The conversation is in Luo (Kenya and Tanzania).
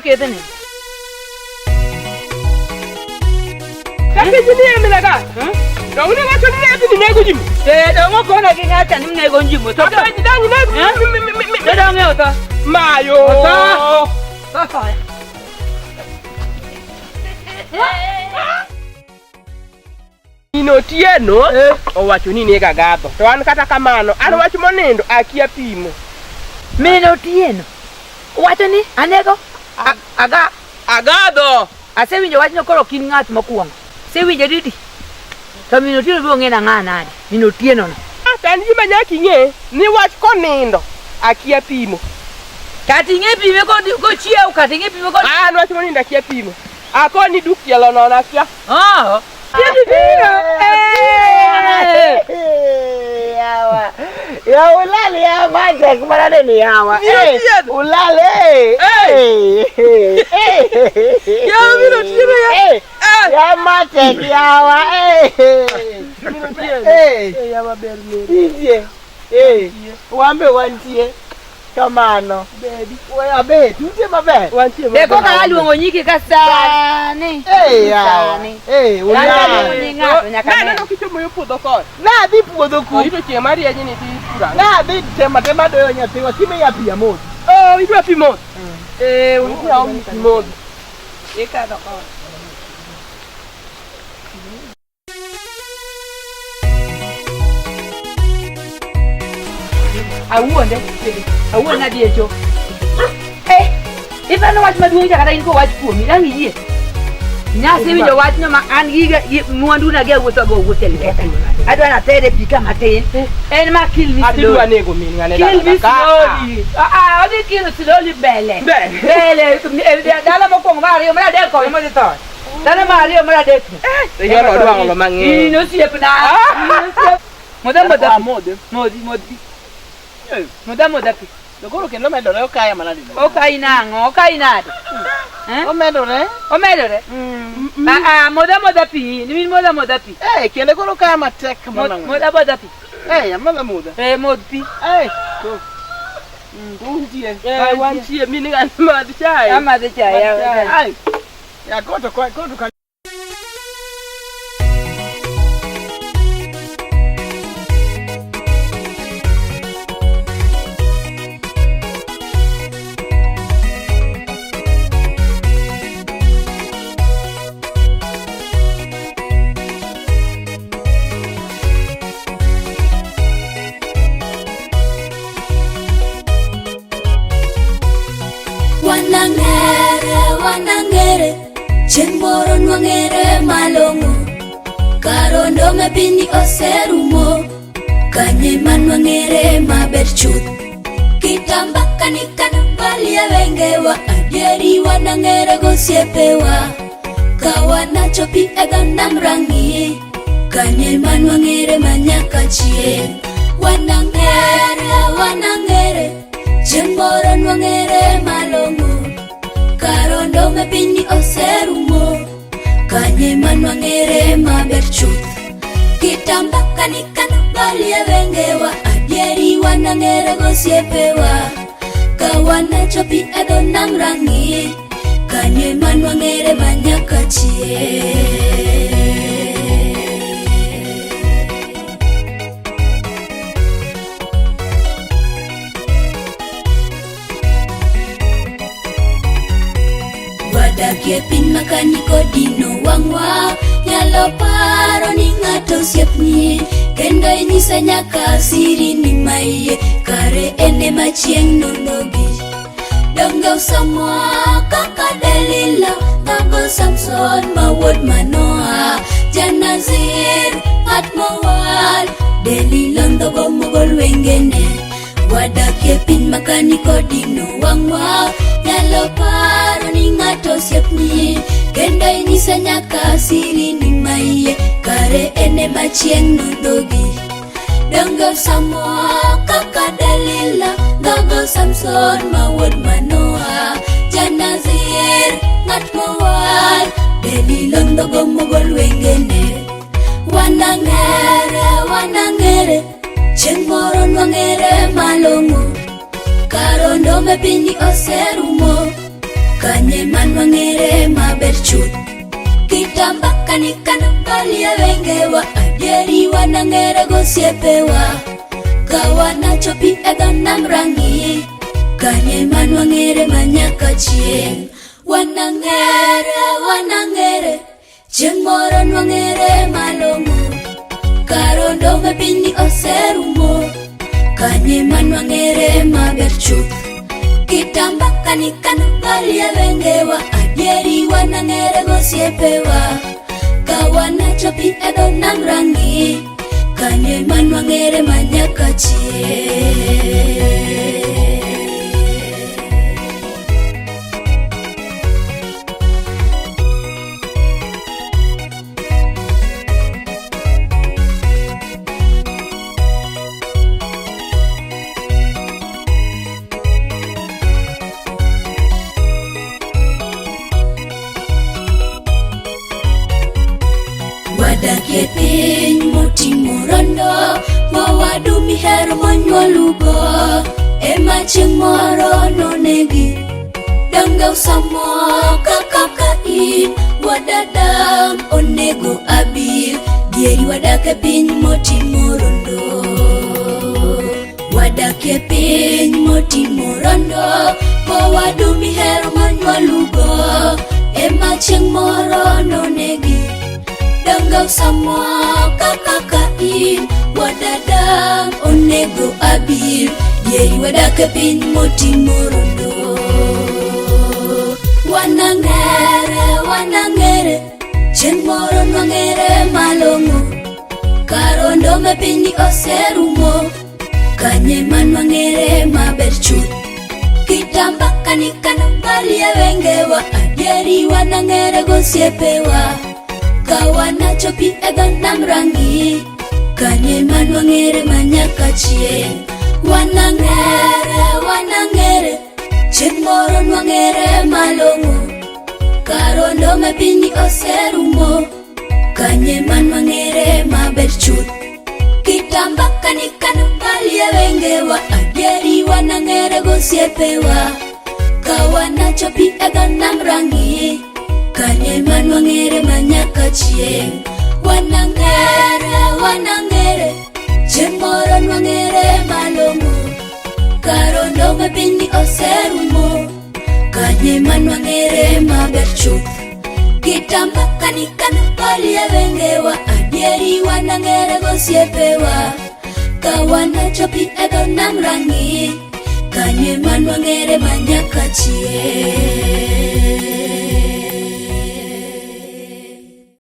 kedene. Tapi jini emilaga. Dong ni ngaco ni ngaco ni nego jimu. Dong ko na kingacha ni nego jimu. To apa jidang ni nego? Dong yo to. Mayo. To. Ino tieno owacho ni nega gadho. To an kata kamano, an wacho monindo akia pimo. Mino tieno. Wacho ni anego agado. Asewinjo wachno koro kin ng'at mokwongo. Sewinjo didi. To mino tieno biro ng'e na ng'ana ade. Mino tieno no. Tan gima nyaki ng'e ni wach konindo akia pimo. Kati ng'e pime ko chiew kati ng'e pime ko. An wacho monindo akia pimo. Akoni duk tielo no nakia. Oh. Yawa. Ya ulale ya maja kumana ni yawa. Ulale. Ya mino tieno ya. Ya maja yawa. Ya maber ni. Ije. Wambe wantie. Kamano. Bedi. Oya be, tuntie maber. Wantie maber. Deko ka aluongo nyiki ka sani. Yawa. Ulale. Na kichomo yo puodho kon. Na dhi puodho ku. Ito chie mari aje ni ti pura. Na dhi tema doyo nyathiwa kime ya pia moto. Oh, idwa pi moto. Untia omi pi moto. Eka do kon. Awuonde na diecho. Ifano wach maduong' kata in ko wach kuomi nang iyie. Nyasi winjo wach no ma an giga mwandu na ge wuotho go lweta. Adwa na tere pika matin. En ma kill me slowly. Adwa nego min ngane kill me slowly. Odi kill slowly bele. Dala mokwongo Mario mara del ko mo to. Dala Mario mara del. Yo no dwa ngolo mang'eny. Ino siep na. Modi. Moda pi. Dokoro kendo medore okaya manadi. Okai nango, okai nade. Omedore? Moda pi, ni min moda pi. Kende koro kaya matek mona. Moda pi. Amala moda. Mod pi. To. Untie. Wantie min ngane madh chai. Amadh chai. Ya koto Wanangere Chemboro nwangere malongo Karondo mepini oserumo Kanye manwangere maber chuth Kitambaka nikanambali wengewa Adieri wanangere gosiepewa Kawana chopi eganam rangi Kanye manwangere manyaka chien Wanangere Chemboro nwangere malongo Karondo mepini oserumo Kanye manwangere maber chuth Kitambaka nikanambali wengewa Adieri wanangere gosiepewa Kawana chopi edo nam rangi Kanye manwangere manyaka chie Wadakie pin makani kodino wangwa Nyalo paro ni ng'ato siepni Kendo inyisa nyaka siri ni maiye Kare ene machieng nondogi Donge usamwa kaka Delila Gago Samson mawod Manoa Janazir at mawal Delila ndogo mogol wengene Wadakie pin makani kodino wangwa Nyalo paro ni ng'ato siepni Kendo inyisa nyaka siri ni maiye Kare ene machieng nondogi Donge usamwa kaka Delila Gago Samson mawod Manoa Janazir ng'at mawal Delila ndogo mogol wengene Wanangere Chieng' moro nwang'ere malong'o Karondo mepini oserumo kanye man wangere maber chuth. Kitamba kanikana bali ya wengewa, adieri wanangere gosiepewa. Kawana chopi edho nam rangi, kanye man wangere manyaka chieng. Wanangere, chieng moro nwangere malongo. Karondo mapini oserumo, kanye man wangere maber chuth. Kitamba kanikana bali ya wengewa, adieri wanangere gosiepewa. Kawana chopi edho nam rangi, kanye man wangere manyaka chieng. Wadakie piny motimo rondo, mawadu mihero monyuolugo. Ema chieng' moro nonegi, danga usamo kaka in. Wadadam onego abir, dieri wadake piny motimo rondo. Wadakie piny motimo rondo, mawadu mihero monyuolugo. Ema chieng' moro nonegi, danga usamo kaka in. Wadadam onego abir, dieri wadake piny motimo rondo. Wanangere, chieng' moro nwangere malongo. Karondo mapiny oserumo, kanye man wangere maber chuth. Kitamba kanikana bali ya wengewa, adieri wanangere gosiepewa. Kawana chopi edho nam rangi, kanye man wangere manyaka chieng. Wanangere, chieng' moro nwangere malongo. Karondo mapiny oserumo, kanye man wangere maber chuth. Kitamba kanikana bali ya wengewa, adieri wanangere gosiepewa. Kawana chopi edho nam rangi, kanye man wangere manyaka chieng. Wanangere, chieng' moro nwangere malongo. Karondo mapiny oserumo, kanye man wangere maber chuth. Kitamba kanikana bali ya wengewa, adieri wanangere gosiepewa. Kawana chopi edho nam rangi, kanye man wangere manyaka chieng.